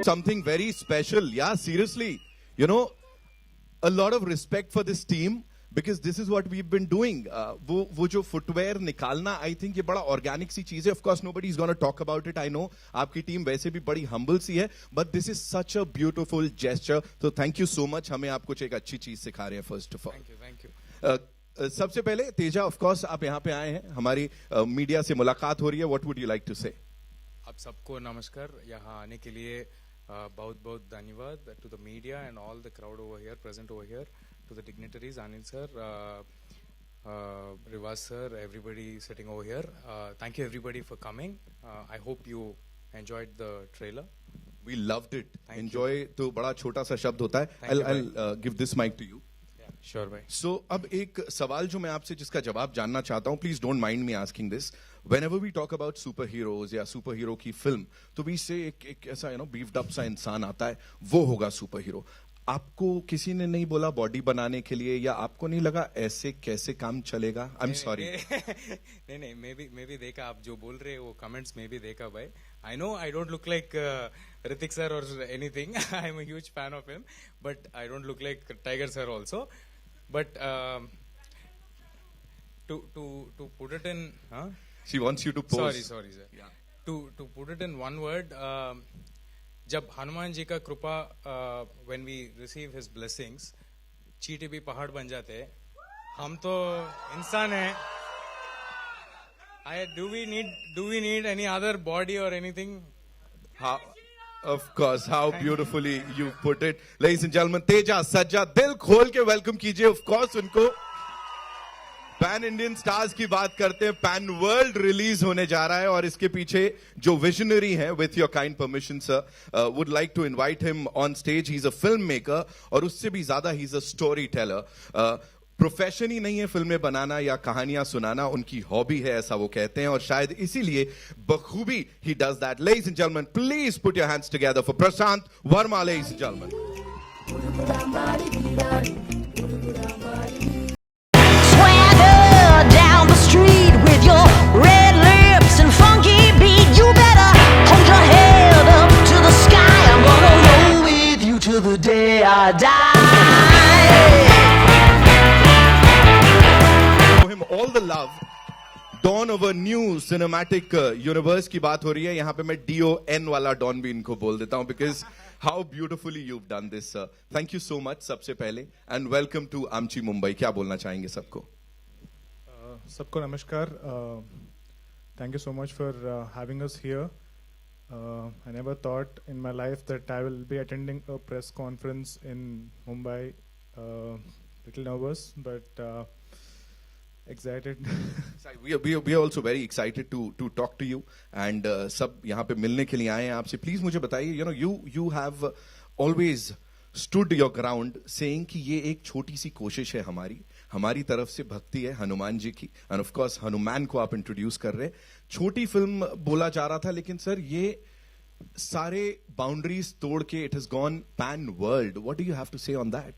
Something very special. Yeah, seriously. You know, a lot of respect for this team because this is what we've been doing. वो जो footwear निकालना, I think ये बड़ा organic सी चीज़ है. Of course, nobody is going to talk about it. I know आपकी team वैसे भी बड़ी humble सी है, but this is such a beautiful gesture. So thank you so much. हमें आप कुछ एक अच्छी चीज़ सिखा रहे हैं first of all. Thank you. सबसे पहले तेजा, of course आप यहाँ पे आए हैं, हमारी मीडिया से मुलाकात हो रही है. What would you like to say? आप सबको नमस्कार. यहाँ आने के लिए बहुत बहुत धन्यवाद to the media and all the crowd over here, present over here, to the dignitaries, Anil sir, Rivas sir, everybody sitting over here. Thank you everybody for coming. I hope you enjoyed the trailer. We loved it. Enjoy तो बड़ा छोटा सा शब्द होता है. I'll give this mic to you. Sure, bhai. So, अब एक सवाल जो मैं आपसे जिसका जवाब जानना चाहता हूँ, please don't mind me asking this. Whenever we talk about superheroes या superhero की फिल्म, तो भी से एक ऐसा beefed up सा इंसान आता है, वो होगा superhero. आपको किसी ने नहीं बोला बॉडी बनाने के लिए, या आपको नहीं लगा ऐसे कैसे काम चलेगा? I'm sorry. नहीं, मैं भी देखा आप जो बोल रहे वो कमेंट्स में भी देखा भाई. I know I don't look like Ritik sir or anything. I'm a huge fan of him, but I don't look like Tiger sir also. But to put it in, She wants you to pose. Sorry sir. Yeah. To put it in one word, जब हनुमान जी का कृपा, when we receive his blessings, चींटी भी पहाड़ बन जाते हैं. हम तो इंसान हैं. Do we need any other body or anything? Of course, how beautifully you put it. Ladies and gentlemen, Teja Sajja, दिल खोल के welcome कीजिए. Of course, उनको पैन इंडियन स्टार्स की बात करते हैं. पैन वर्ल्ड रिलीज होने जा रहा है और इसके पीछे जो विजनरी है, with your kind permission sir, would like to invite him on stage. He is a film maker और उससे भी ज्यादा he is a story teller. Profession ही नहीं है फिल्में बनाना या कहानियां सुनाना, उनकी हॉबी है ऐसा वो कहते हैं, और शायद इसीलिए बखूबी he does that. Ladies and gentleman, please put your hands together for Prashant Verma. Ladies and gentleman, red lips and funky beat, you better hold your head up to the sky. I'm gonna roll with you till the day I die. Show him all the love. Dawn of a new cinematic universe की बात हो रही है. यहाँ पे मैं DON वाला don भी इनको बोल देता हूँ, because how beautifully you've done this, sir. Thank you so much सबसे पहले, and welcome to आमची मुंबई. क्या बोलना चाहेंगे सबको? सबको नमस्कार. Thank you so much for having us here. I never thought in my life that I will be attending a press conference in Mumbai. Little nervous, but excited. We are also very excited to talk to you, and सब यहाँ पे मिलने के लिए आए हैं आपसे. Please मुझे बताइए, you have always stood your ground saying कि ये एक छोटी सी कोशिश है हमारी तरफ से भक्ति है हनुमान जी की, एंड ऑफ कोर्स हनुमान को आप इंट्रोड्यूस कर रहे हैं. छोटी फिल्म बोला जा रहा था, लेकिन सर ये सारे बाउंड्रीज तोड़ के it has gone pan world. What do you have to say on that?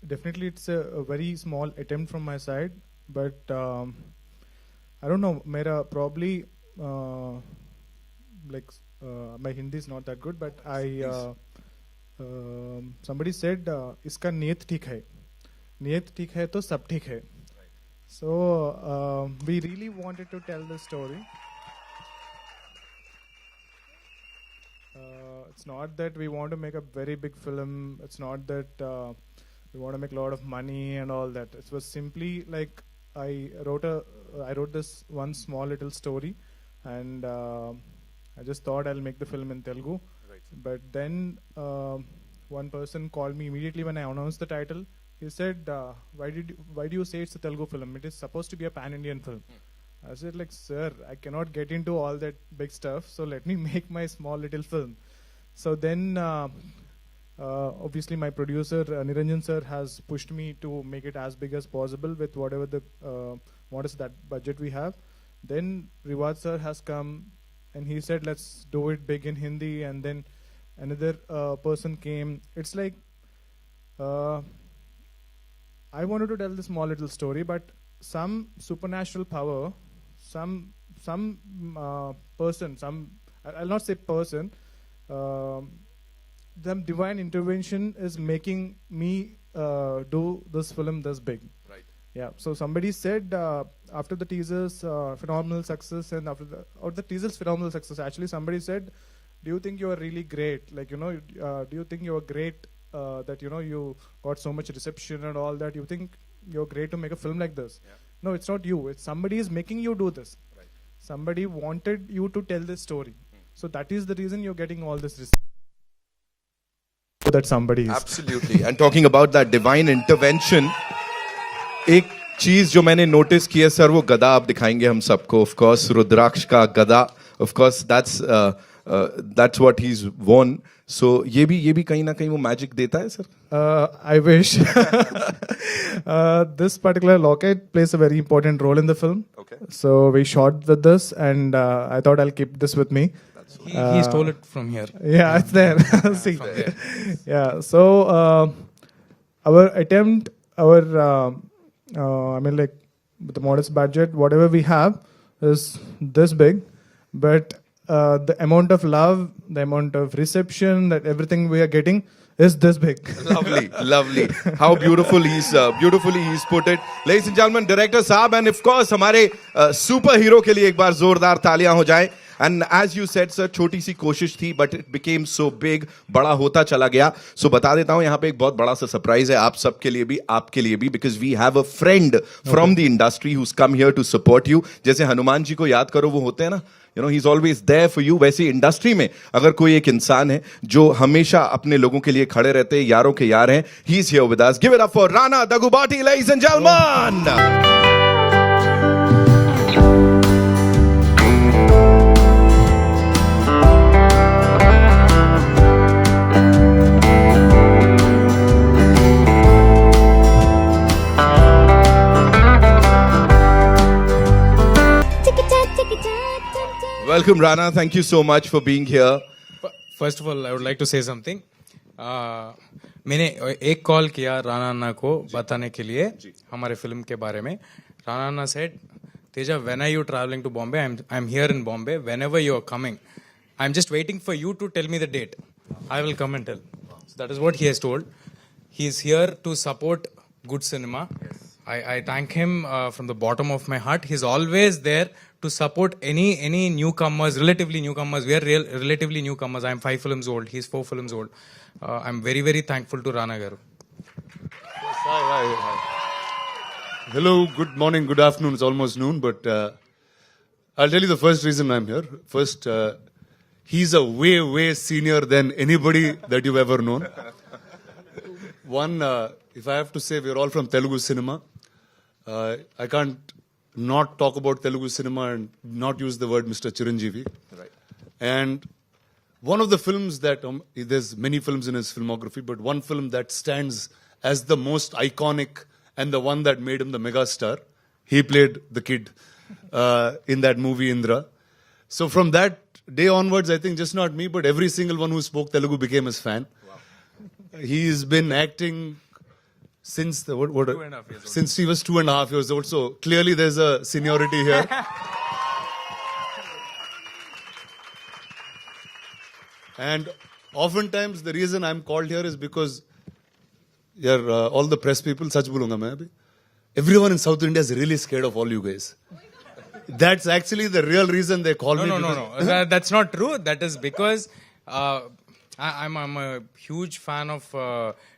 Definitely it's a very small attempt from my side, but I don't know, मेरा probably like my Hindi is not that good, but somebody said इसका नियत ठीक है तो सब ठीक है. So we really wanted to tell the story. It's not that we want to make a very big film. It's not that we want to make a lot of money and all that. It was simply like I wrote this one small little story, and I just thought I'll make the film in Telugu. Right. But then one person called me immediately when I announced the title. He said, why do you say it's a Telugu film? It is supposed to be a pan-Indian film. I said, like, sir, I cannot get into all that big stuff, so let me make my small little film. So then obviously my producer Niranjan sir has pushed me to make it as big as possible with whatever the modest that budget we have. Then Rivas sir has come and he said, let's do it big in Hindi, and then another person came. It's like I wanted to tell this small little story, but some supernatural power, some some person, I'll not say person, the divine intervention is making me do this film this big. Right. Yeah. So somebody said after the teaser's phenomenal success and or the teaser's phenomenal success, actually somebody said, "Do you think you are really great? Like, you know, do you think you are great that, you know, you got so much reception and all that? You think you're great to make a film like this?" Yeah. No, it's not you. It's somebody is making you do this. Right. Somebody wanted you to tell this story. So that is the reason you're getting all this that somebody is. Absolutely. And talking about that divine intervention, एक चीज जो मैंने notice की है sir, वो गदा आप दिखाएंगे हम सबको. Of course, रुद्राक्ष का गदा. Of course, that's what he's worn. So ये भी कहीं ना कहीं वो मैजिक देता है sir. I wish. This particular locket plays a very important role in the film. Okay. So we shot with this, and I thought I'll keep this with me. He stole it from here. Yeah, it's there. See. Yeah. So our attempt, I mean, like, with the modest budget, whatever we have is this big, but the amount of love, the amount of reception, that everything we are getting is this big. Lovely, lovely. How beautifully he's put it. Ladies and gentlemen, director साहब, and of course हमारे super hero के लिए एक बार जोरदार तालियां हो जाए. And as you said, sir, छोटी सी कोशिश थी, but it became so big, बड़ा होता चला गया. So बता देता हूँ, यहाँ पे एक बहुत बड़ा सा सरप्राइज है आप सबके लिए भी, आपके लिए भी, because we have a friend from the industry who's come here to support you. जैसे हनुमान जी को याद करो, वो होते हैं ना, you know, he's always there for you. वैसे इंडस्ट्री में अगर कोई एक इंसान है जो हमेशा अपने लोगों के लिए खड़े रहते हैं, यारों के यार हैं, he's here with us. Give it up for Rana Dagubati, ladies and gentlemen. Welcome, Rana. Thank you so much for being here. First of all, I would like to say something. मैंने एक call किया राणा अन्ना को बताने के लिए हमारे film के बारे में. राणा अन्ना said, Teja, when are you traveling to Bombay? I'm here in Bombay. Whenever you are coming, I'm just waiting for you to tell me the date. I will come and tell. So that is what he has told. He is here to support good cinema. I thank him from the bottom of my heart. He's always there to support any newcomers, relatively newcomers. We are relatively newcomers. I'm 5 films old. He's 4 films old. I'm very, very thankful to Rana Garu. Hi. Hello, good morning, good afternoon. It's almost noon, but I'll tell you the first reason I'm here. First, he's a way senior than anybody that you've ever known. One, if I have to say, we're all from Telugu cinema. I can't not talk about Telugu cinema and not use the word Mr. Chiranjeevi. Right. And one of the films that, there's many films in his filmography, but one film that stands as the most iconic and the one that made him the megastar, he played the kid in that movie Indra. So from that day onwards, I think just not me, but every single one who spoke Telugu became his fan. Wow. He's been acting since the, what, 2.5 years old. Since he was 2.5 years old. So clearly there's a seniority here. And oftentimes the reason I'm called here is because all the press people, such bolunga main abhi. Everyone in South India is really scared of all you guys. That's actually the real reason they call me. No. That's not true. That is because I'm a huge fan of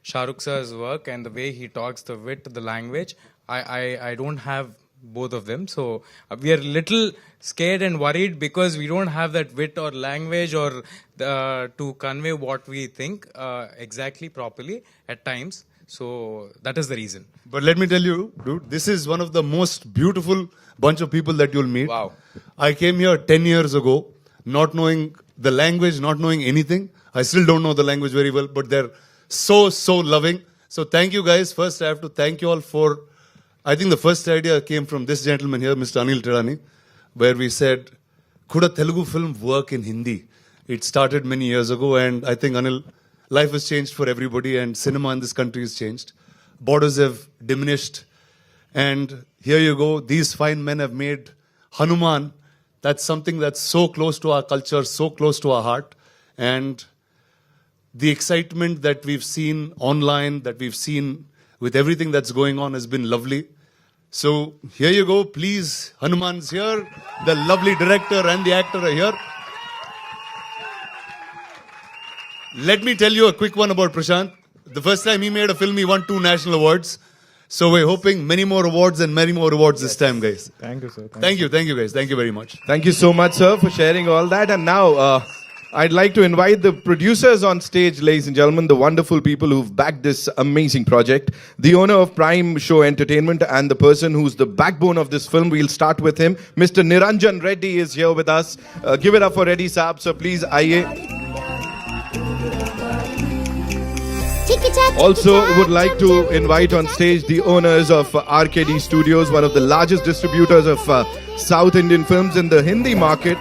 Shah Rukh sir's work and the way he talks, the wit, the language. I don't have both of them. So we are little scared and worried because we don't have that wit or language or to convey what we think exactly properly at times. So that is the reason. But let me tell you, dude, this is one of the most beautiful bunch of people that you'll meet. Wow. I came here 10 years ago, not knowing the language, not knowing anything. I still don't know the language very well, but they're so loving. So thank you guys. First, I have to thank you all for, I think the first idea came from this gentleman here, Mr. Anil Tirani, where we said, could a Telugu film work in Hindi? It started many years ago, and I think, Anil, life has changed for everybody, and cinema in this country has changed. Borders have diminished, and here you go. These fine men have made HanuMan That's something that's so close to our culture, so close to our heart. And the excitement that we've seen online, that we've seen with everything that's going on has been lovely. So here you go. Please, HanuMan's here. The lovely director and the actor are here. Let me tell you a quick one about Prashant. The first time he made a film, he won 2 national awards. So we're hoping many more awards and many more awards this time, guys. Thank you, sir. Thank you guys. Thank you very much. Thank you so much, sir, for sharing all that. And now, I'd like to invite the producers on stage, ladies and gentlemen, the wonderful people who've backed this amazing project. The owner of Prime Show Entertainment and the person who's the backbone of this film. We'll start with him. Mr. Niranjan Reddy is here with us. Give it up for Reddy Saab. So please, aye. Also would like to invite on stage the owners of RKD Studios, one of the largest distributors of South Indian films in the Hindi market,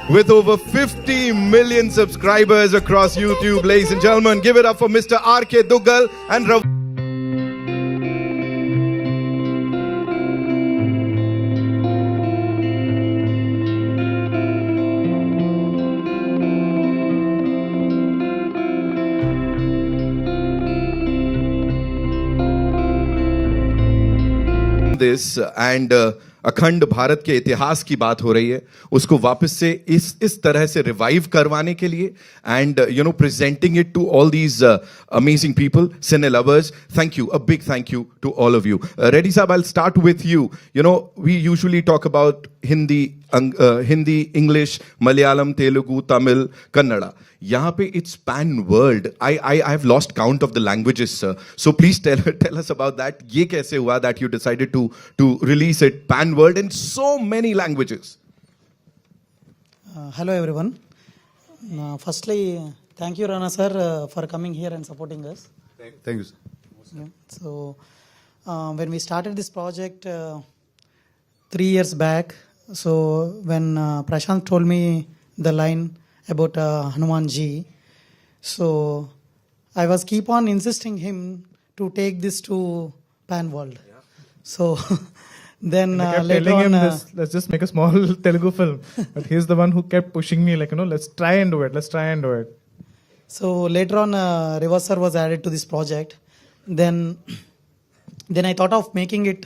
with over 50 million subscribers across YouTube. Ladies and gentlemen, give it up for Mr. R.K. Duggal and Rav. This and अखंड भारत के इतिहास की बात हो रही है, उसको वापस से इस तरह से रिवाइव करवाने के लिए and presenting it to all these amazing people, cine lovers. Thank you, a big thank you to all of you. Reddy sahab, I will start with you. We usually talk about Hindi, English, Malayalam, Telugu, Tamil, Kannada. यहाँ पे it's pan world. I have lost count of the languages, sir. So please tell us about that. ये कैसे हुआ that you decided to release it pan world in so many languages? Hello everyone. Firstly, thank you Rana sir for coming here and supporting us. Thank you, sir. Yeah. So when we started this project 3 years back, so when Prashant told me the line about HanuMan ji, so I was keep on insisting him to take this to pan world. So then I kept later telling on, him this, let's just make a small Telugu film. But he's the one who kept pushing me, like, let's try and do it. So later on, Reverse Sir was added to this project. Then I thought of making it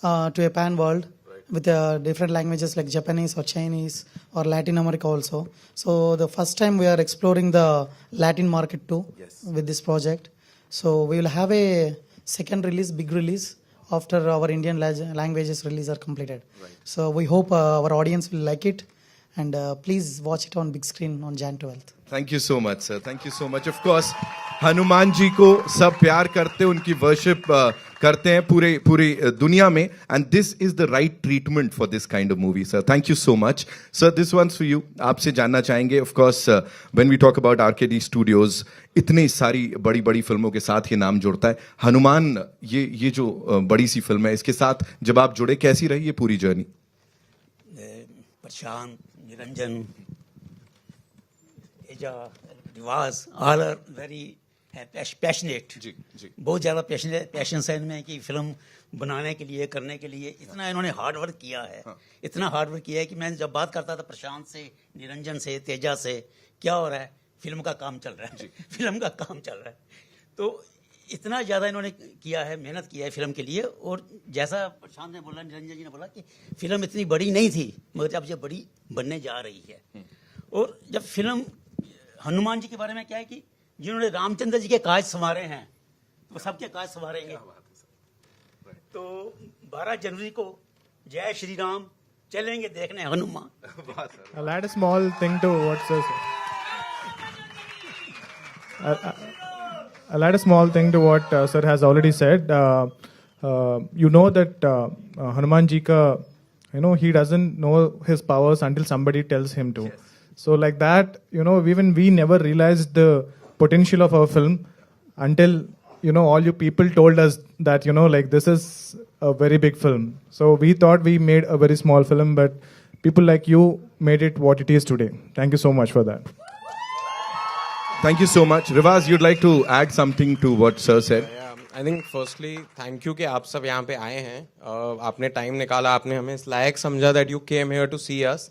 to a pan world with different languages like Japanese or Chinese or Latin America also. So the first time we are exploring the Latin market too with this project. So we will have a second release, big release, after our Indian languages release are completed. Right. So we hope our audience will like it, and please watch it on big screen on Jan 12th. Thank you so much, sir. Thank you so much. Of course, Hanuman ji को सब प्यार करते, उनकी worship करते हैं पूरी दुनिया में, and this is the right treatment for this kind of movie, sir. Thank you so much, sir. This one's for you. आपसे जानना चाहेंगे, of course, when we talk about RKD Studios, इतनी सारी बड़ी फिल्मों के साथ ये नाम जुड़ता है. हनुमान, ये जो बड़ी सी फिल्म है, इसके साथ जब आप जुड़े, कैसी रही ये पूरी जर्नी? प्रशांत, निरंजन, तेजा, रिवाज, all are very पैशनेट. जी. बहुत ज़्यादा पैशंस है इनमें कि फिल्म बनाने के लिए, करने के लिए. इतना इन्होंने हार्ड वर्क किया है. इतना हार्ड वर्क किया है कि मैं जब बात करता था प्रशांत से, निरंजन से, तेजा से, क्या हो रहा है, फिल्म का काम चल रहा है. फिल्म का काम चल रहा है. तो इतना ज़्यादा इन्होंने किया है, मेहनत किया है फिल्म के लिए. और जैसा प्रशांत ने बोला, निरंजन जी ने बोला कि फिल्म इतनी बड़ी नहीं थी, मगर अब ये बड़ी बनने जा रही है. और जब फिल्म हनुमान जी के बारे में क्या है कि जिन्होंने रामचंद्र जी के काज संवारे हैं, वो सबके काज संवारेंगे. तो 12 जनवरी को जय श्री राम चलेंगे देखने Hanuman. I'll add a small thing to what sir said. I'll add a small thing to what sir has already said. You know that Hanuman ji ka, he doesn't know his powers until somebody tells him to. Yes. So like that, even we never realized the potential of our film until, all you people told us that, like this is a very big film. So we thought we made a very small film, but people like you made it what it is today. Thank you so much for that. Thank you so much. Rivaz, you'd like to add something to what sir said? I think firstly thank you कि आप सब यहाँ पे आए हैं. आपने time निकाला, आपने हमें इस लायक समझा that you came here to see us.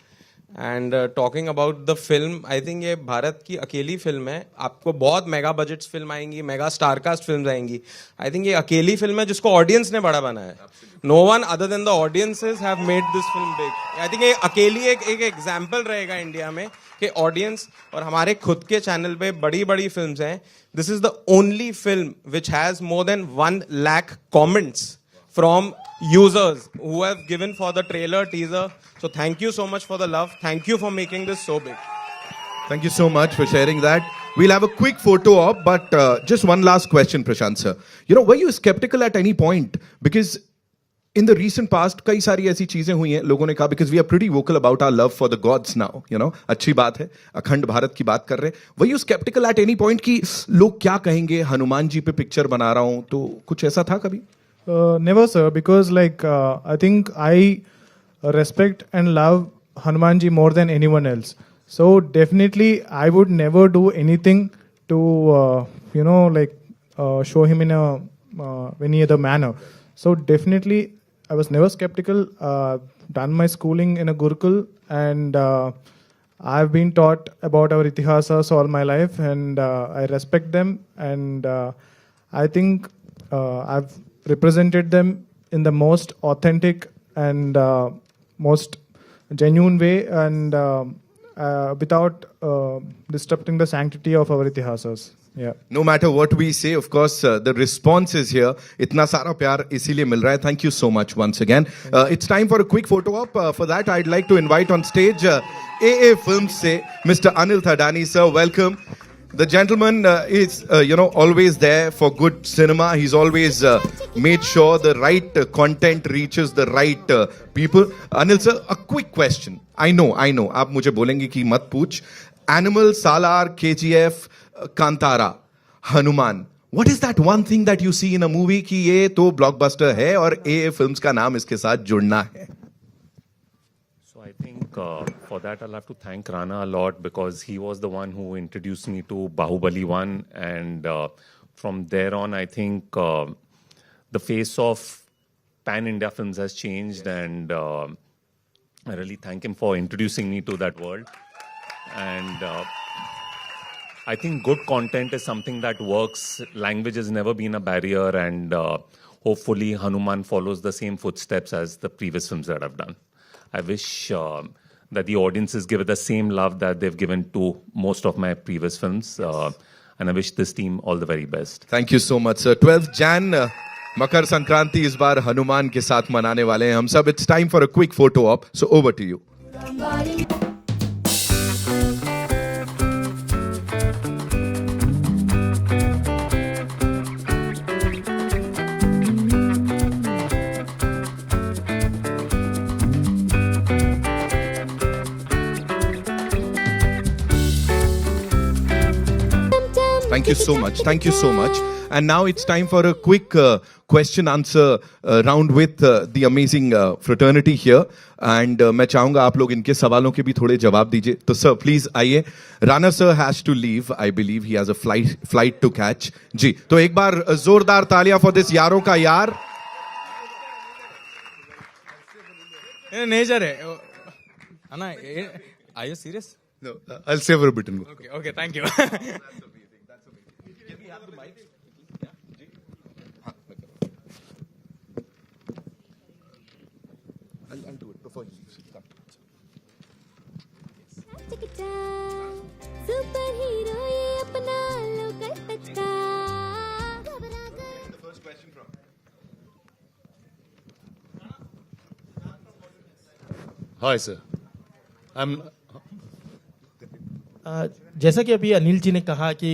And talking about the film, I think ये भारत की अकेली फिल्म है. आपको बहुत मेगा बजट्स फिल्म आएंगी, मेगा स्टारकास्ट फिल्म आएंगी. आई थिंक ये अकेली फिल्म है जिसको ऑडियंस ने बड़ा बनाया है. No one other than the audiences have made this film big. I think ये अकेली एक एग्जाम्पल रहेगा इंडिया में कि ऑडियंस, और हमारे खुद के चैनल पे बड़ी बड़ी फिल्म्स हैं. This is the only film which has more than 1 lakh comments from users who have given for the trailer, teaser. So thank you so much for the love. Thank you for making this so big. Thank you so much for sharing that. We'll have a quick photo op, but just one last question, Prashant sir. You know, were you skeptical at any point? Because in the recent past, कई सारी ऐसी चीजें हुई हैं, लोगों ने कहा, because we are pretty vocal about our love for the gods now, you know, अच्छी बात है, अखंड भारत की बात कर रहे हैं. Were you skeptical at any point कि लोग क्या कहेंगे, हनुमान जी पे पिक्चर बना रहा हूं, तो कुछ ऐसा था कभी? Never, sir, because like I think I respect and love Hanumanji more than anyone else. So definitely, I would never do anything to show him in a any other manner. So definitely, I was never skeptical. Done my schooling in a Gurukul, and I've been taught about our itihasas all my life, and I respect them, and I think I've represented them in the most authentic and most genuine way, and without disrupting the sanctity of our itihasas. Yeah. No matter what we say, of course, the response is here. इतना सारा प्यार इसीलिए मिल रहा है. Thank you so much once again. It's time for a quick photo op. For that, I'd like to invite on stage AA Films से Mr. Anil Thadani, sir. Welcome. The gentleman is, always there for good cinema. He's always made sure the right content reaches the right people. Anil sir, a quick question. I know. आप मुझे बोलेंगे कि मत पूछ. Animal, Salar, KGF, Kantara, Hanuman. What is that one thing that you see in a movie कि ये तो blockbuster है और AA Films का नाम इसके साथ जुड़ना है? So I think for that I'll have to thank Rana a lot, because he was the one who introduced me to Bahubali 1, and from there on I think the face of pan-India films has changed, and I really thank him for introducing me to that world. And I think good content is something that works. Language has never been a barrier, and hopefully Hanuman follows the same footsteps as the previous films that I've done. I wish that the audiences give it the same love that they've given to most of my previous films. And I wish this team all the very best. Thank you so much, sir. 12th Jan, Makar Sankranti इस बार हनुमान के साथ मनाने वाले हैं हम सब. It's time for a quick photo op. So over to you. Thank you so much. Thank you so much. And now it's time for a quick question answer round with the amazing fraternity here. And मैं चाहूंगा आप लोग इनके सवालों के भी थोड़े जवाब दीजिए. तो sir, please आइए. Rana sir has to leave. I believe he has a flight to catch. जी, तो एक बार जोरदार तालियां for this यारों का यार. नेचर है. Anna, are you serious? No, I'll save a bit and go. Okay, thank you. I'll do it before you leave. Come. Super hero ये अपना लोकल टच का. The first question from. Hi, sir. जैसा कि अभी अनिल जी ने कहा कि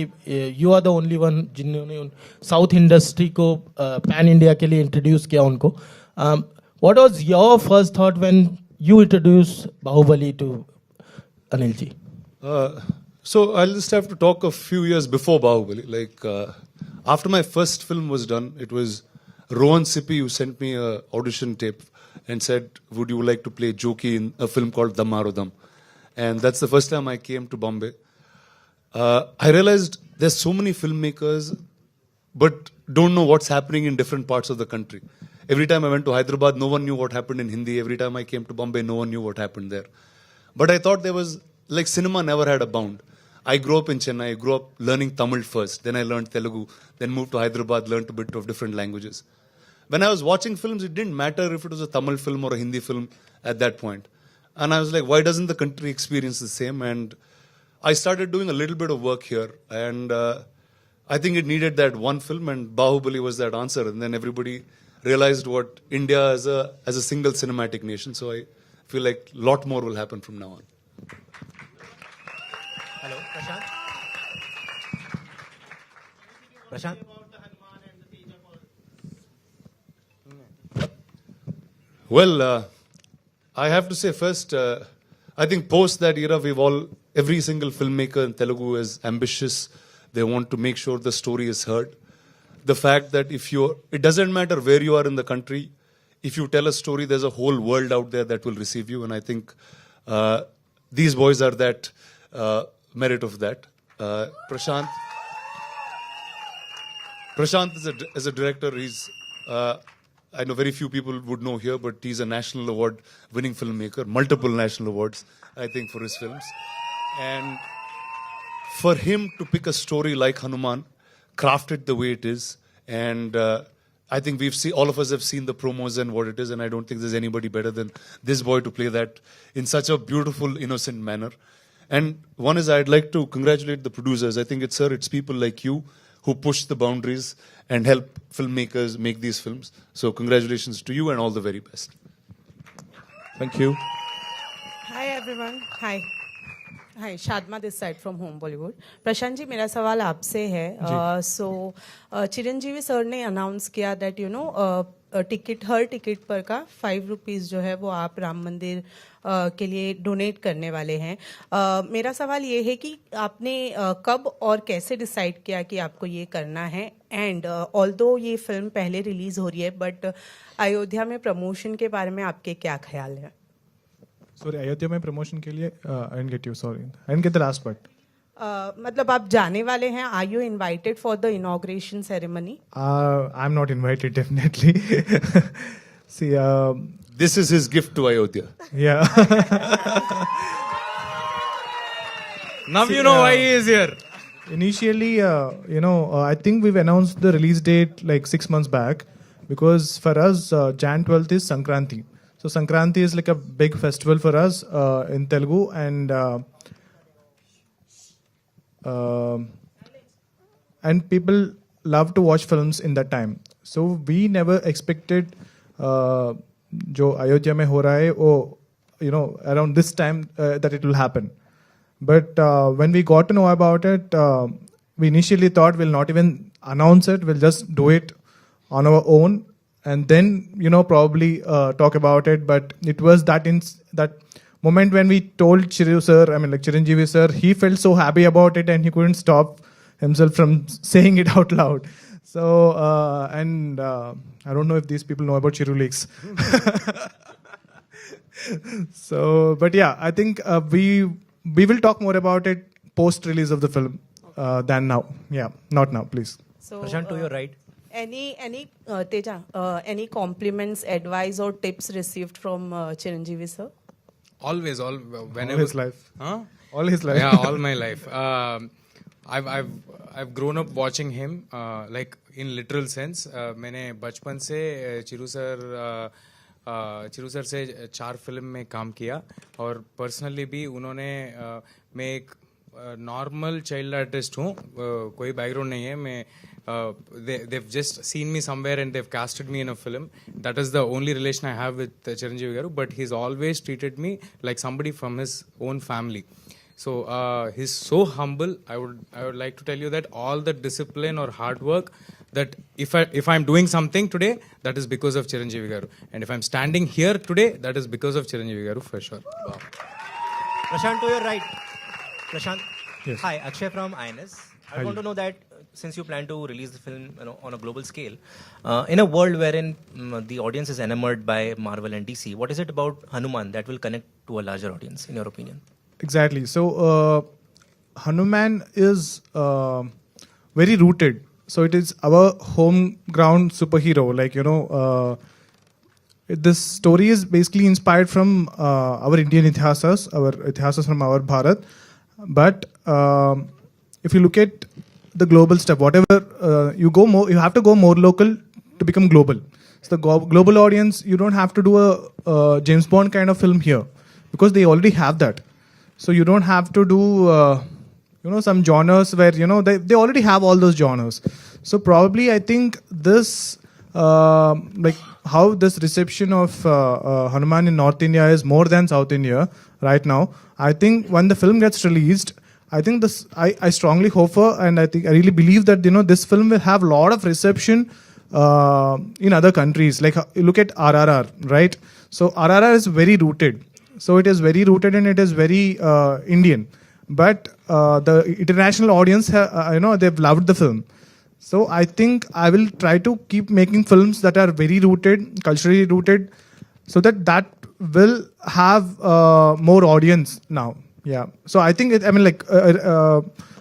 you are the only one जिन्होंने साउथ इंडस्ट्री को पैन इंडिया के लिए इंट्रोड्यूस किया उनको. What was your first thought when you introduce Baahubali to Anil ji? So I'll just have to talk a few years before Bahubali. Like after my first film was done, it was Rohan Sippy who sent me an audition tape and said, "Would you like to play Joki in a film called Damaro Dam?" And that's the first time I came to Bombay. I realized there's so many filmmakers, but don't know what's happening in different parts of the country. Every time I went to Hyderabad, no one knew what happened in Hindi. Every time I came to Bombay, no one knew what happened there. But I thought there was, like, cinema never had a bound. I grew up in Chennai. I grew up learning Tamil first. Then I learned Telugu. Then moved to Hyderabad, learned a bit of different languages. When I was watching films, it didn't matter if it was a Tamil film or a Hindi film at that point. And I was like, why doesn't the country experience the same? And I started doing a little bit of work here. And I think it needed that one film, and Bahubali was that answer. And then everybody realized what India as a single cinematic nation. So I feel like a lot more will happen from now on. Hello, Prashant. Prashant. Well, I have to say first, I think post that era, every single filmmaker in Telugu is ambitious. They want to make sure the story is heard. The fact that it doesn't matter where you are in the country, if you tell a story, there's a whole world out there that will receive you. And I think these boys are that merit of that. Prashant is a director. He's I know very few people would know here, but he's a national award winning filmmaker, multiple national awards, I think, for his films. And for him to pick a story like HanuMan, craft it the way it is, and I think all of us have seen the promos and what it is, and I don't think there's anybody better than this boy to play that in such a beautiful, innocent manner. And one is, I'd like to congratulate the producers. I think it's people like you who push the boundaries and help filmmakers make these films. So congratulations to you and all the very best. Thank you. Hi everyone. Hi, Shadma this side from home Bollywood. Prashant ji, मेरा सवाल आपसे है. So Chiranjeevi sir ने announce किया that her ticket पर का 5 rupees जो है वो आप राम मंदिर के लिए डोनेट करने वाले हैं. मेरा सवाल ये है कि आपने कब और कैसे डिसाइड किया कि आपको ये करना है, एंड ऑल्दो ये फिल्म पहले रिलीज हो रही है, बट अयोध्या में प्रमोशन के बारे में आपके क्या ख्याल है? Sorry, अयोध्या में प्रमोशन के लिए I didn't get you. Sorry, I didn't get the last part. मतलब आप जाने वाले हैं? Are you invited for the inauguration ceremony? I'm not invited, definitely. See, this is his gift to Ayodhya. Yeah. Now you know why he is here. Initially, I think we've announced the release date like 6 months back, because for us, Jan 12th is Sankranti. So Sankranti is like a big festival for us in Telugu, and people love to watch films in that time. So we never expected जो अयोध्या में हो रहा है वो around this time that it will happen. But when we got to know about it, we initially thought we'll not even announce it, we'll just do it on our own, and then probably talk about it. But it was that moment when we told Chiranjeevi sir, he felt so happy about it and he couldn't stop himself from saying it out loud. So I don't know if these people know about Chiru Leaks. So, but yeah, I think we will talk more about it post release of the film than now. Yeah, not now, please. So, Prashant, to your right. Any Teja, any compliments, advice, or tips received from Chiranjeevi sir? Always, whenever. All his life. Huh? All his life. Yeah, all my life. I've grown up watching him, like in literal sense. मैंने बचपन से चिरू sir से 4 film में काम किया, और personally भी उन्होंने मैं एक नॉर्मल चाइल्ड आर्टिस्ट हूँ, कोई बैकग्राउंड नहीं है मैं. They've just seen me somewhere and they've casted me in a film. That is the only relation I have with Chiranjeevi Garu, but he's always treated me like somebody from his own family. So he's so humble. I would like to tell you that all the discipline or hard work, that if I'm doing something today, that is because of Chiranjeevi Garu, and if I'm standing here today, that is because of Chiranjeevi Garu for sure. Wow. Prashant, to your right. Prashant. Yes. Hi, Akshay from INS. I want to know that since you plan to release the film on a global scale, in a world wherein the audience is enamored by Marvel and DC, what is it about HanuMan that will connect to a larger audience, in your opinion? Exactly. So HanuMan is very rooted. So it is our home ground superhero. Like, this story is basically inspired from our Indian itihasas from our Bharat. But if you look at the global stuff, whatever you have to go more local to become global. So the global audience, you don't have to do a James Bond kind of film here because they already have that. So you don't have to do some genres where they already have all those genres. So probably I think this like how this reception of HanuMan in North India is more than South India right now. I think when the film gets released, I think this I strongly hope for, and I really believe that this film will have a lot of reception in other countries. Like look at RRR, right? So RRR is very rooted. So it is very rooted and it is very Indian. But the international audience, they've loved the film. So I think I will try to keep making films that are very rooted, culturally rooted, so that will have more audience now. Yeah. So I think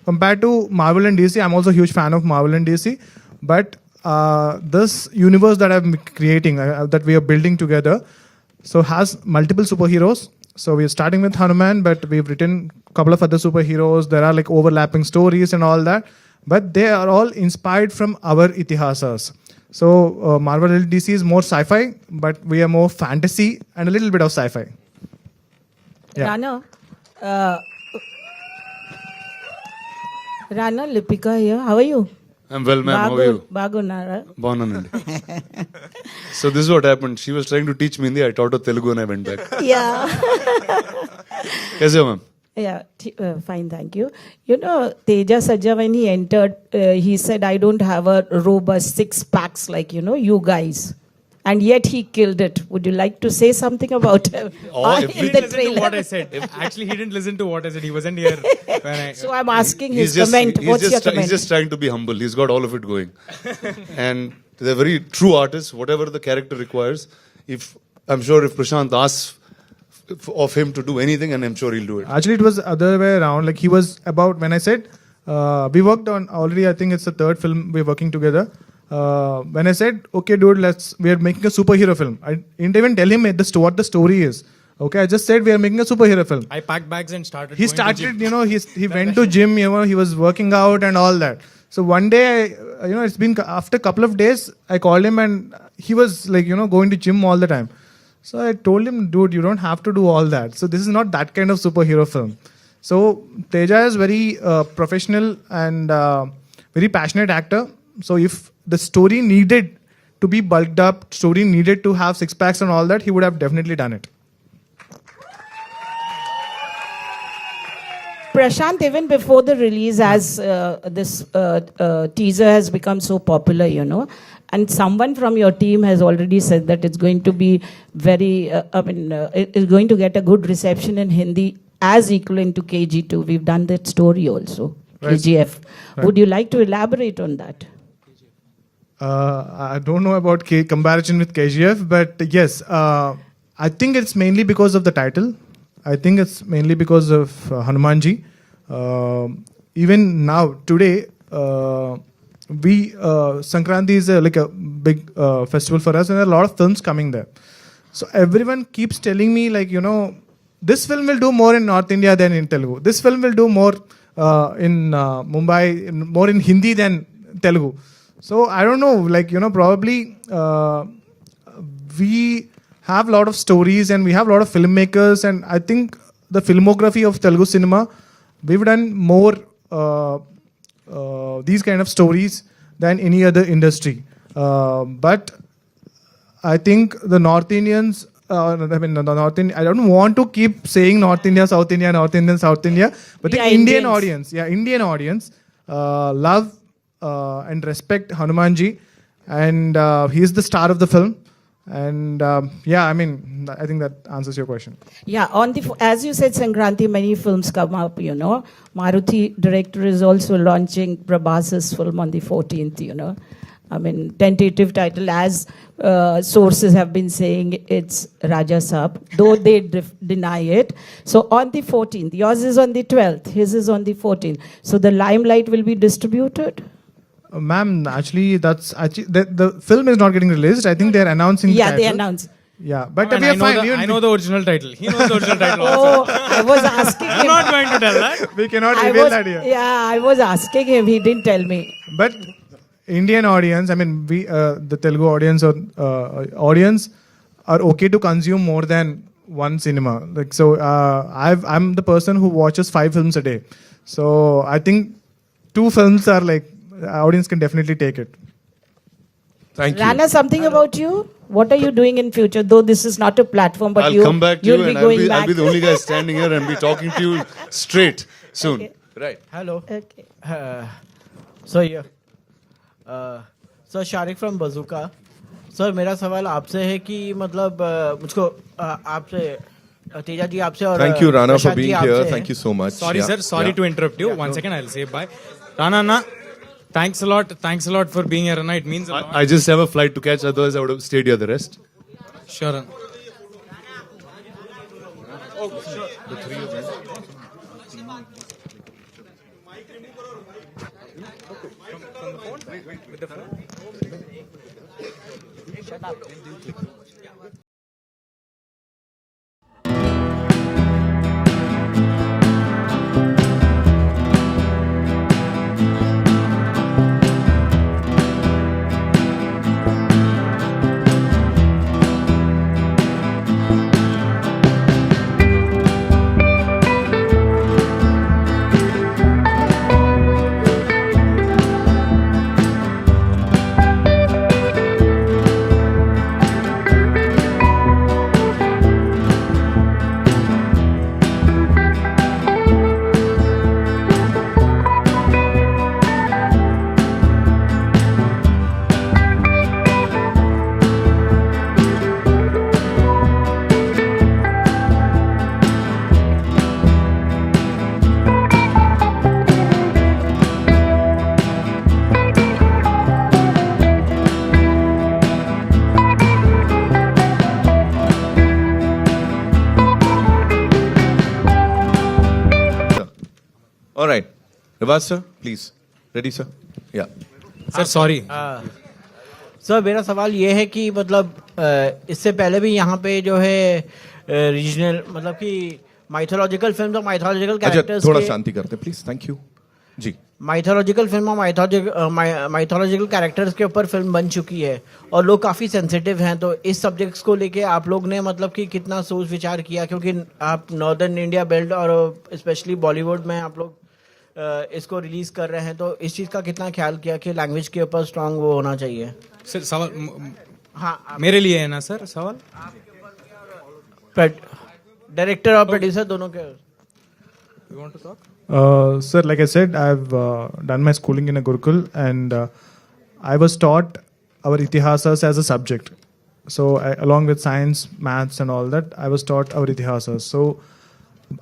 compared to Marvel and DC, I'm also a huge fan of Marvel and DC. But this universe that I'm creating, that we are building together, so has multiple superheroes. So we're starting with HanuMan, but we've written a couple of other superheroes. There are like overlapping stories and all that. But they are all inspired from our itihasas. So Marvel and DC is more sci-fi, but we are more fantasy and a little bit of sci-fi. Yeah. Rana, Lipika here. How are you? I'm well, ma'am. How are you? Bagunara. Bagunandi. So this is what happened. She was trying to teach me Hindi. I taught her Telugu and I went back. Yeah. Kaise ho, ma'am? Yeah, fine, thank you. Teja Sajja, when he entered, he said, I don't have a robust 6 packs like, you guys. And yet he killed it. Would you like to say something about him? He didn't listen to what I said. Actually, he didn't listen to what I said. He wasn't here when I... So I'm asking his comment. What's your comment? He's just trying to be humble. He's got all of it going. And they're very true artists. Whatever the character requires. I'm sure if Prashant asks of him to do anything, and I'm sure he'll do it. Actually, it was the other way around. Like he was about, when I said, we worked on already, I think it's the 3rd film we're working together. When I said, okay, dude, we are making a superhero film. I didn't even tell him what the story is. Okay, I just said we are making a superhero film. I packed bags and started. He started, he went to gym, he was working out and all that. So one day, it's been after a couple of days, I called him and he was like, going to gym all the time. So I told him, dude, you don't have to do all that. So this is not that kind of superhero film. So Teja is very professional and very passionate actor. So if the story needed to be bulked up, story needed to have 6 packs and all that, he would have definitely done it. Prashant, even before the release, as this teaser has become so popular, and someone from your team has already said that it's going to be very, it's going to get a good reception in Hindi as equivalent to KG2. We've done that story also, right. KGF. Right. Would you like to elaborate on that? I don't know about comparison with KGF, but yes, I think it's mainly because of the title. I think it's mainly because of HanuManji. Even now, today, Sankranti is like a big festival for us, and there are a lot of films coming there. So everyone keeps telling me, like, this film will do more in North India than in Telugu. This film will do more in Mumbai, more in Hindi than Telugu. So I don't know, like, probably we have a lot of stories and we have a lot of filmmakers, and I think the filmography of Telugu cinema, we've done more these kind of stories than any other industry. But I think the North Indians, I don't want to keep saying North India, South India, North India, South India, but the Indian audience, love and respect HanuManji, and he is the star of the film. And I think that answers your question. Yeah, as you said, Sankranti, many films come up, Maruti director is also launching Prabhas's film on the 14th, tentative title, as sources have been saying, it's Raja Saab, though they deny it. So on the 14th, yours is on the 12th, his is on the 14th. So the limelight will be distributed? Ma'am, actually, the film is not getting released. I think they're announcing the title. They announced. Yeah, but And we I are know fine. I know the original title. He knows the original title Oh, also. I was asking I'm him. not going to tell that. We cannot I reveal was, that here. yeah, I was asking him. He didn't tell me. But Indian audience, I mean, the Telugu audience or audience are okay to consume more than one cinema. Like so, I'm the person who watches 5 films a day. So I think 2 films are like audience can definitely take it. Thank you. Rana, something about you? What are you doing in future? Though this is not a platform, but I'll come back to you'll you be and going back. I'll be the only guy standing here and be talking to you straight soon. Okay. Right. Hello. Okay. So yeah. So Sharik from Bazooka. Sir मेरा सवाल आपसे है कि मतलब मुझको आपसे तेजा जी आपसे और Thank you, Rana, for Prashant ji being आपसे here. है। Thank you so much. Sorry, Yeah. sir. Sorry Yeah. to interrupt you. 1 second, I'll say bye. Rana, thanks a lot. Thanks a lot for being here, Rana. It means a lot. I just have a flight to catch, otherwise I would have stayed here the rest. Sure, Rana. All right. Rivas, sir, please. Ready, sir? Yeah. Sir, sorry. Sir मेरा सवाल ये है कि मतलब इससे पहले भी यहाँ पे जो है रीजनल मतलब कि माइथोलॉजिकल फिल्म और माइथोलॉजिकल अच्छा कैरेक्टर्स थोड़ा शांति करते प्लीज. Thank you. जी. माइथोलॉजिकल फिल्म और माइथोलॉजिकल कैरेक्टर्स के ऊपर फिल्म बन चुकी है और लोग काफ़ी सेंसिटिव हैं, तो इस सब्जेक्ट्स को लेके आप लोग ने मतलब कि कितना सोच विचार किया, क्योंकि आप नॉर्दर्न इंडिया बेल्ट और स्पेशली बॉलीवुड में आप लोग इसको रिलीज कर रहे हैं, तो इस चीज़ का कितना ख्याल किया कि लैंग्वेज के ऊपर स्ट्रांग वो होना चाहिए? सर सवाल हाँ मेरे लिए है ना सर सवाल? डायरेक्टर और प्रोड्यूसर दोनों के. You want to talk? Sir, like I said, I've done my schooling in a Gurukul, and I was taught our itihasas as a subject. So, along with science, maths, and all that, I was taught our itihasas. So,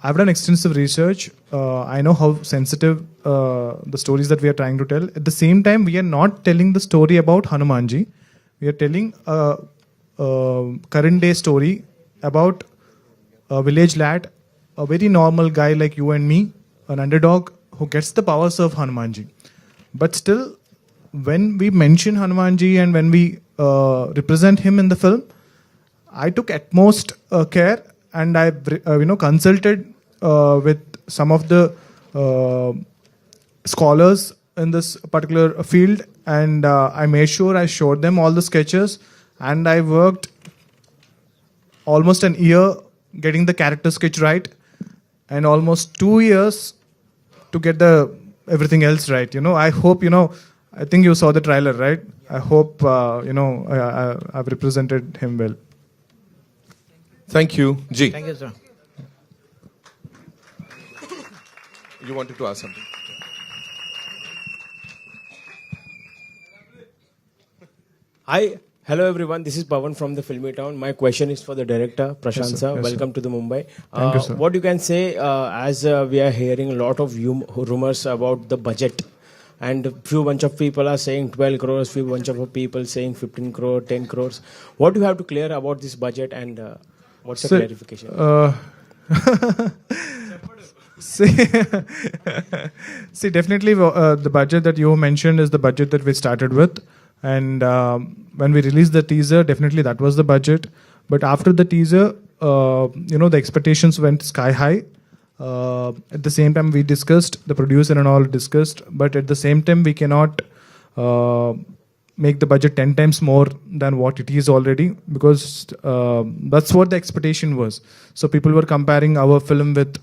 I've done extensive research. I know how sensitive the stories that we are trying to tell. At the same time, we are not telling the story about HanuManji. We are telling a current day story about a village lad, a very normal guy like you and me, an underdog who gets the powers of HanuManji. But still, when we mention HanuManji and when we represent him in the film, I took utmost care, and I consulted with some of the scholars in this particular field, and I made sure I showed them all the sketches, and I worked almost an year getting the character sketch right, and almost 2 years to get the everything else right. I hope, I think you saw the trailer, right? I hope, I've represented him well. Thank you. Ji. Thank you, sir. You wanted to ask something? Hi. Hello everyone, this is Pawan from the Filmy Town. My question is for the director, Prashant Yes, sir. sir. Yes, Welcome to the Mumbai. Thank you, sir. What you can say, as we are hearing a lot of rumors about the budget, and few bunch of people are saying 12 crores, few bunch of people saying 15 crore, 10 crores. What do you have to clear about this budget, and what's the clarification? See, definitely the budget that you mentioned is the budget that we started with. And when we released the teaser, definitely that was the budget. But after the teaser, the expectations went sky high. At the same time, we discussed, the producer and all discussed, but at the same time, we cannot make the budget 10 times more than what it is already, because that's what the expectation was. So people were comparing our film with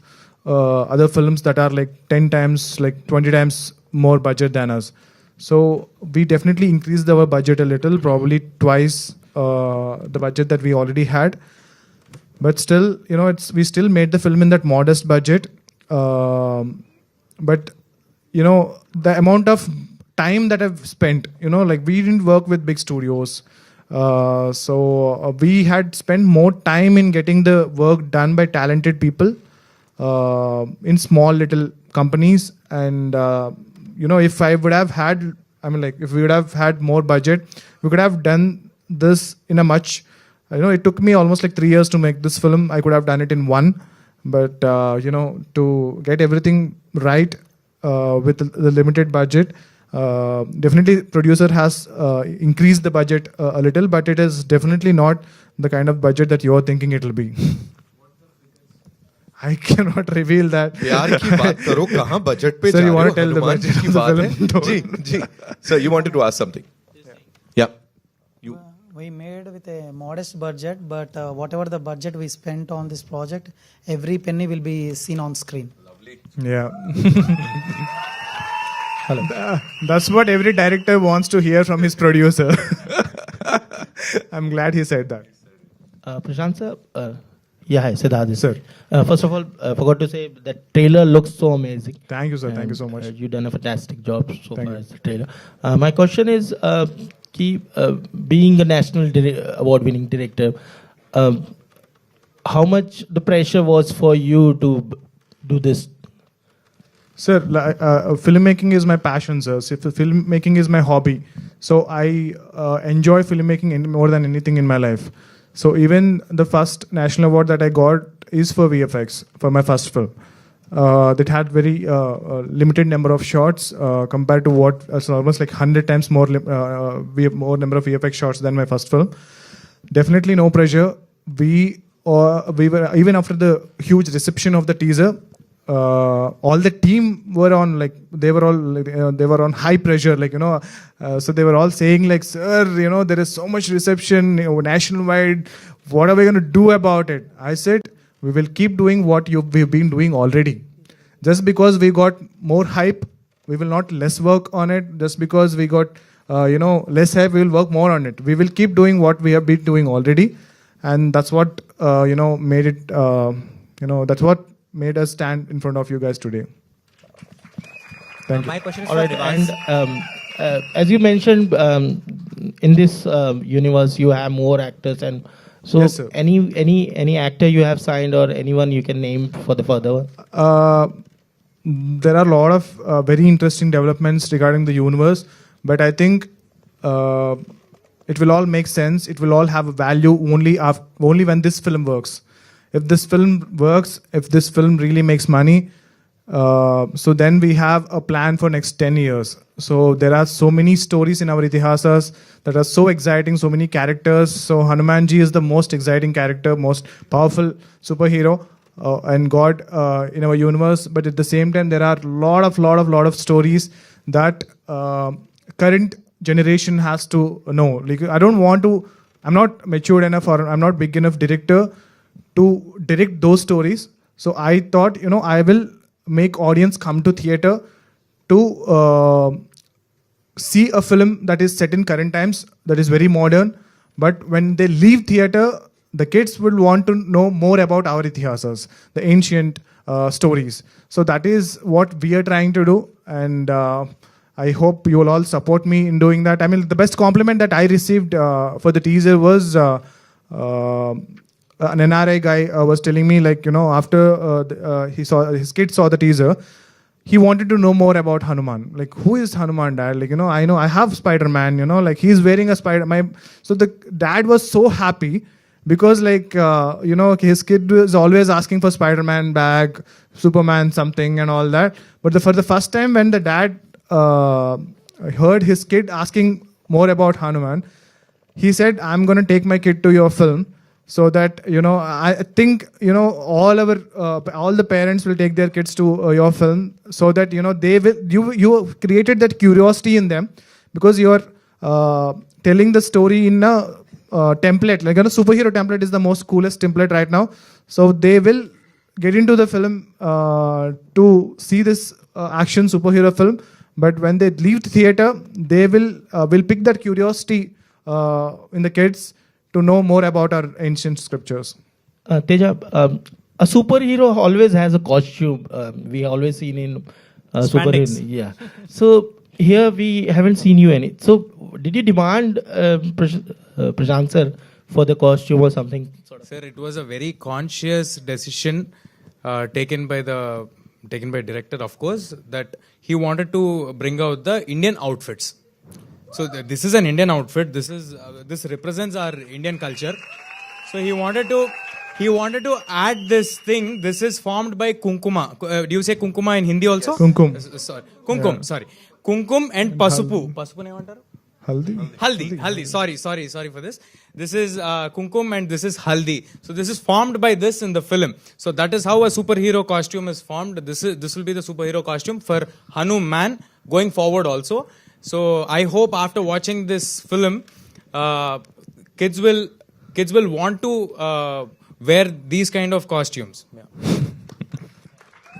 other films that are like 10 times, like 20 times more budget than us. So we definitely increased our budget a little, probably twice the budget that we already had. But still, we still made the film in that modest budget. But, the amount of time that I've spent, like we didn't work with big studios. So we had spent more time in getting the work done by talented people in small little companies. And, if I would have had, if we would have had more budget, we could have done this in a much, it took me almost like 3 years to make this film. I could have done it in 1. But, to get everything right with the limited budget, definitely producer has increased the budget a little, but it is definitely not the kind of budget that you're thinking it will be. I cannot reveal that. प्यार की बात करो, कहाँ budget पे Sir, जा you रहे want हो? to tell the Hanuman budget जी की of the बात है? film? Ji. Sir, you wanted to ask something. Yeah. We made with a modest budget, but whatever the budget we spent on this project, every penny will be seen on screen. Yeah. That's what every director wants to hear from his producer. I'm glad he said that. Prashant sir, hi, Siddharth. Sir. First of all, forgot to say that trailer looks so amazing. Thank you, sir. And, Thank you so much. You've done a fantastic job so Thank far you. as the trailer. My question is, being a national award-winning director, how much the pressure was for you to do this? Sir, filmmaking is my passion, sir. So filmmaking is my hobby. So I enjoy filmmaking more than anything in my life. So even the first national award that I got is for VFX, for my first film. That had very limited number of shots compared to what, so almost like 100 times more number of VFX shots than my first film. Definitely no pressure. We were, even after the huge reception of the teaser, all the team were on, like, they were on high pressure, so they were all saying, like, sir, there is so much reception nationwide, what are we going to do about it? I said, we will keep doing what we've been doing already. Just because we got more hype, we will not less work on it. Just because we got less hype, we will work more on it. We will keep doing what we have been doing already, and that's what made it. That's what made us stand in front of you guys today. Thank you. My question is All for right, Devas. and as you mentioned, in this universe, you have more actors, and so Yes, sir. any actor you have signed or anyone you can name for the further one? There are a lot of very interesting developments regarding the universe, but I think it will all make sense. It will all have a value only when this film works. If this film works, if this film really makes money, so then we have a plan for next 10 years. So there are so many stories in our itihasas that are so exciting, so many characters. So Hanuman ji is the most exciting character, most powerful superhero and God in our universe. But at the same time, there are lot of stories that current generation has to know. Like, I'm not matured enough, or I'm not big enough director to direct those stories. So I thought, I will make audience come to theater to see a film that is set in current times, that is very modern. But when they leave theater, the kids will want to know more about our itihasas, the ancient stories. So that is what we are trying to do. And I hope you will all support me in doing that. I mean, the best compliment that I received for the teaser was an NRI guy was telling me, like, after his kid saw the teaser, he wanted to know more about Hanuman. Like, who is Hanuman, dad? Like, I know I have Spider-Man, like he's wearing a so the dad was so happy because, like, his kid was always asking for Spider-Man bag, Superman something and all that. But for the first time when the dad heard his kid asking more about Hanuman, he said, I'm going to take my kid to your film so that I think all the parents will take their kids to your film, so that they will you created that curiosity in them, because you're telling the story in a template, like superhero template is the most coolest template right now. So they will get into the film to see this action superhero film, but when they leave the theater, they will pick that curiosity in the kids to know more about our ancient scriptures. Teja, a superhero always has a costume. We always seen in superhero. Yeah. So here we haven't seen you any. So did you demand Prashant sir for the costume or something? Sir, it was a very conscious decision taken by director, of course, that he wanted to bring out the Indian outfits. So this is an Indian outfit. This represents our Indian culture. So he wanted to add this thing. This is formed by kunkuma. Do you say kunkuma in Hindi also? Kumkum. Sorry, kumkum. Yeah. Sorry, kumkum and pasupu. Pasupu ne vantaru? Haldi. Sorry for this. This is kumkum and this is haldi. So this is formed by this in the film. So that is how a superhero costume is formed. This will be the superhero costume for HanuMan going forward also. So I hope after watching this film, kids will want to wear these kind of costumes. Yeah.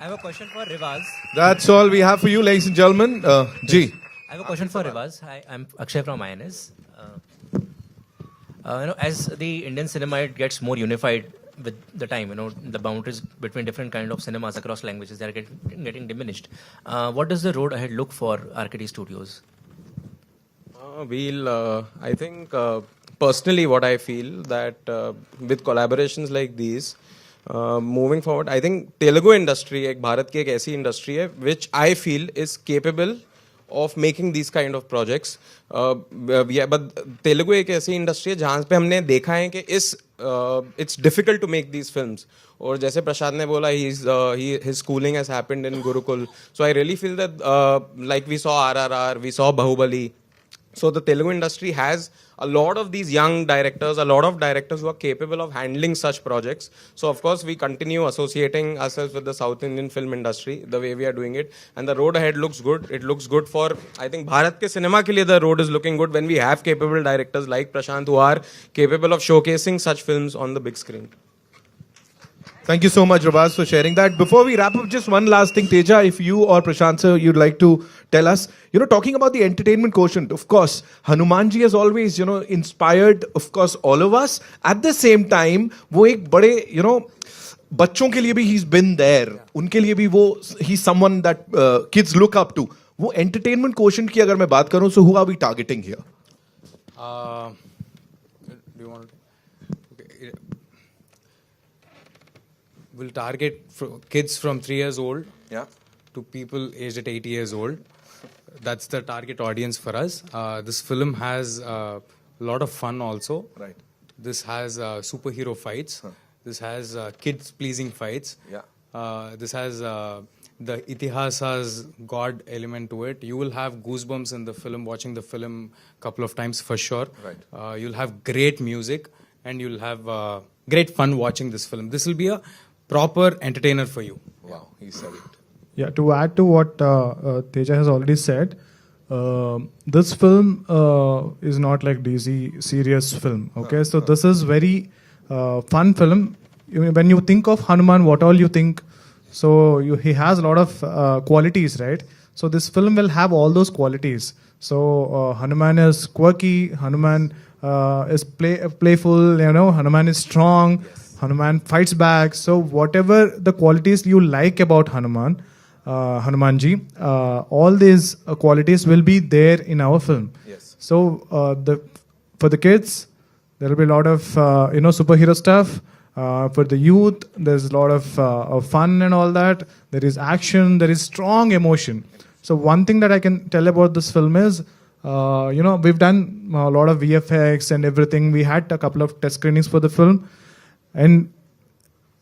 I have a question for Rivaz. That's all we have for you, ladies and gentlemen. Ji. I have a question for Rivaz. Hi, I'm Akshay from INS. As the Indian cinema gets more unified with the time, the boundaries between different kind of cinemas across languages, they are getting diminished. What does the road ahead look for RKT Studios? I think personally what I feel that with collaborations like these, moving forward, I think Telugu industry, Bharat की एक ऐसी industry है which I feel is capable of making these kind of projects. But Telugu एक ऐसी industry है जहाँ पे हमने देखा है कि it's difficult to make these films. और जैसे प्रशांत ने बोला, his schooling has happened in Gurukul. So I really feel that like we saw RRR, we saw Bahubali. So the Telugu industry has a lot of these young directors, a lot of directors who are capable of handling such projects. So of course we continue associating ourselves with the South Indian film industry the way we are doing it. And the road ahead looks good. It looks good for, I think, Bharat ke cinema ke liye the road is looking good when we have capable directors like Prashant who are capable of showcasing such films on the big screen. Thank you so much, Rabaz, for sharing that. Before we wrap up, just one last thing, Teja, if you or Prashant sir, you'd like to tell us, talking about the entertainment quotient, of course, HanuManji has always, inspired, of course, all of us. At the same time, वो एक बड़े, बच्चों के लिए भी he's been there. उनके लिए भी वो, he's someone that kids look up to. वो entertainment quotient की अगर मैं बात करूँ, so who are we targeting here? Do you want to? Okay. We'll target kids from 3 years old to people aged at 80 years old. That's the target audience for us. This film has a lot of fun also. Right. This has superhero fights. This has kids-pleasing fights. This has the Itihasa's God element to it. You will have goosebumps in the film, watching the film a couple of times for sure. Right. You'll have great music and you'll have great fun watching this film. This will be a proper entertainer for you. Wow, he said it. Yeah, to add to what Teja has already said, this film is not like DC serious film. Okay, so this is very fun film. When you think of HanuMan, what all you think? So he has a lot of qualities, right? So this film will have all those qualities. So HanuMan is quirky. HanuMan is playful. HanuMan is strong. Yes. HanuMan fights back. So whatever the qualities you like about HanuManji, all these qualities will be there in our film. Yes. So for the kids, there will be a lot of superhero stuff. For the youth, there's a lot of fun and all that. There is action. There is strong emotion. So one thing that I can tell about this film is, we've done a lot of VFX and everything. We had a couple of test screenings for the film, and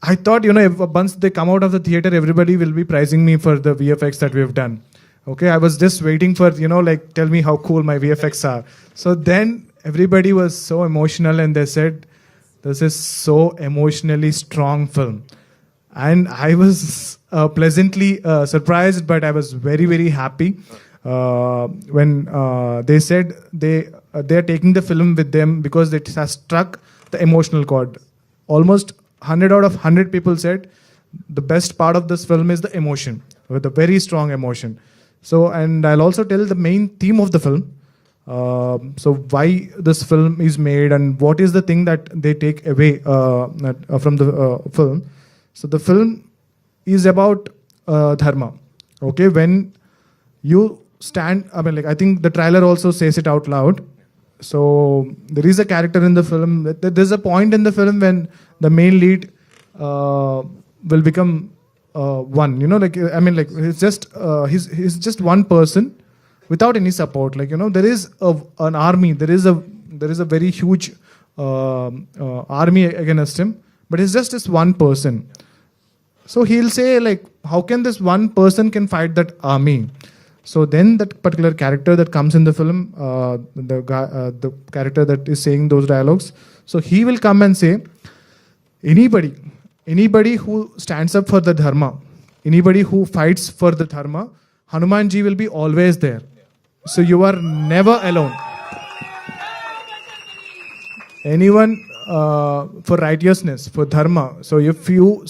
I thought, if once they come out of the theater, everybody will be praising me for the VFX that we've done. Okay, I was just waiting for, tell me how cool my VFX are. So then everybody was so emotional and they said, this is so emotionally strong film. And I was pleasantly surprised, but I was very, very happy when they said they are taking the film with them because it has struck the emotional chord. Almost 100 out of 100 people said the best part of this film is the emotion, with a very strong emotion. So, and I'll also tell the main theme of the film. So why this film is made and what is the thing that they take away from the film. So the film is about dharma. Okay, when you stand, I think the trailer also says it out loud. So there is a character in the film. There's a point in the film when the main lead will become one. He's just one person without any support. There is an army. There is a very huge army against him, but it's just this one person. So he'll say, how can this one person can fight that army? So then that particular character that comes in the film, the character that is saying those dialogues, so he will come and say, anybody who stands up for the dharma, anybody who fights for the dharma, Hanuman ji will be always there. So you are never alone. Anyone for righteousness, for dharma. So if you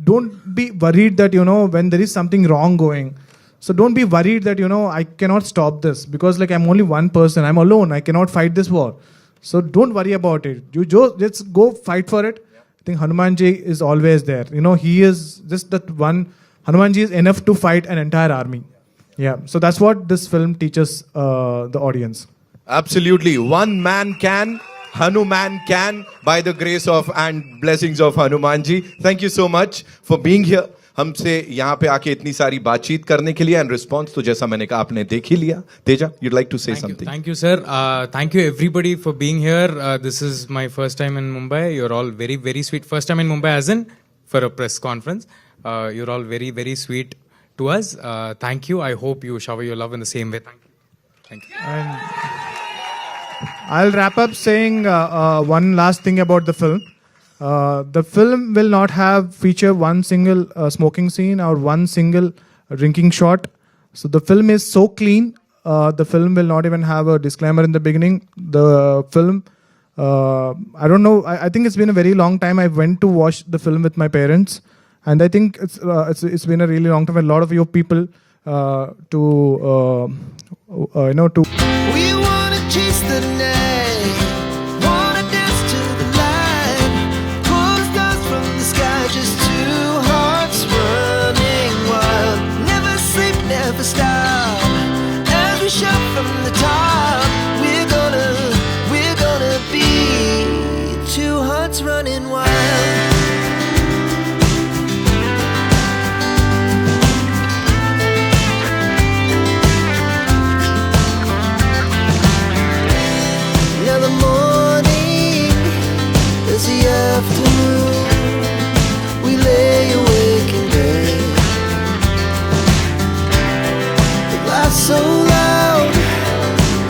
don't be worried that, when there is something wrong going, so don't be worried that, I cannot stop this because I'm only one person. I'm alone. I cannot fight this war. So don't worry about it. You just go fight for it. I think Hanumanji is always there. He is just that one. Hanumanji is enough to fight an entire army. Yeah. So that's what this film teaches the audience. Absolutely. One man can, Hanuman can, by the grace of and blessings of Hanumanji. Thank you so much for being here. हमसे यहाँ पे आके इतनी सारी बातचीत करने के लिए एंड रिस्पॉन्स तो जैसा मैंने कहा आपने देख ही लिया. Teja, you'd like to say something? Thank you, sir. Thank you everybody for being here. This is my first time in Mumbai. You're all very, very sweet. First time in Mumbai as in for a press conference. You're all very, very sweet to us. Thank you. I hope you shower your love in the same way. Thank you. Thank you. And I'll wrap up saying one last thing about the film. The film will not feature one single smoking scene or one single drinking shot. So the film is so clean. The film will not even have a disclaimer in the beginning. The film, I don't know. I think it's been a very long time. I went to watch the film with my parents, and I think it's been a really long time. A lot of your people to. We wanna chase the night, wanna dance to the light, pull stars from the sky, just two hearts running wild. Never sleep, never stop, as we shout from the top. We're gonna be two hearts running wild. The morning is the afternoon. We lay awake in bed. The laughs so loud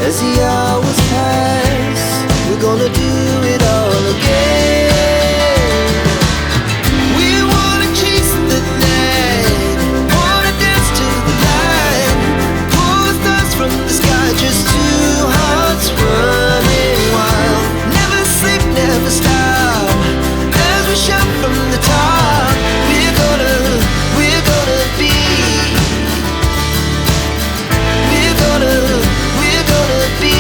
as the hours pass. We're gonna do it all again. We wanna chase the night, wanna dance to the light, pull stars from the sky, just two hearts running. Never stop, as we shout from the top. We're gonna be. We're gonna be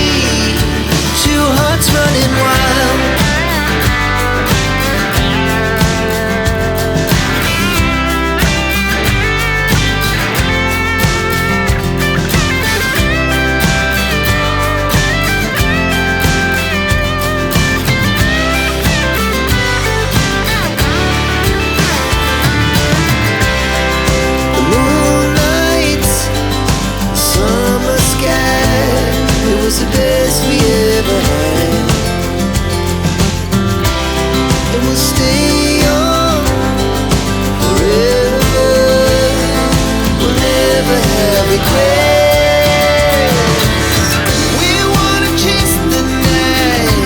two hearts running wild.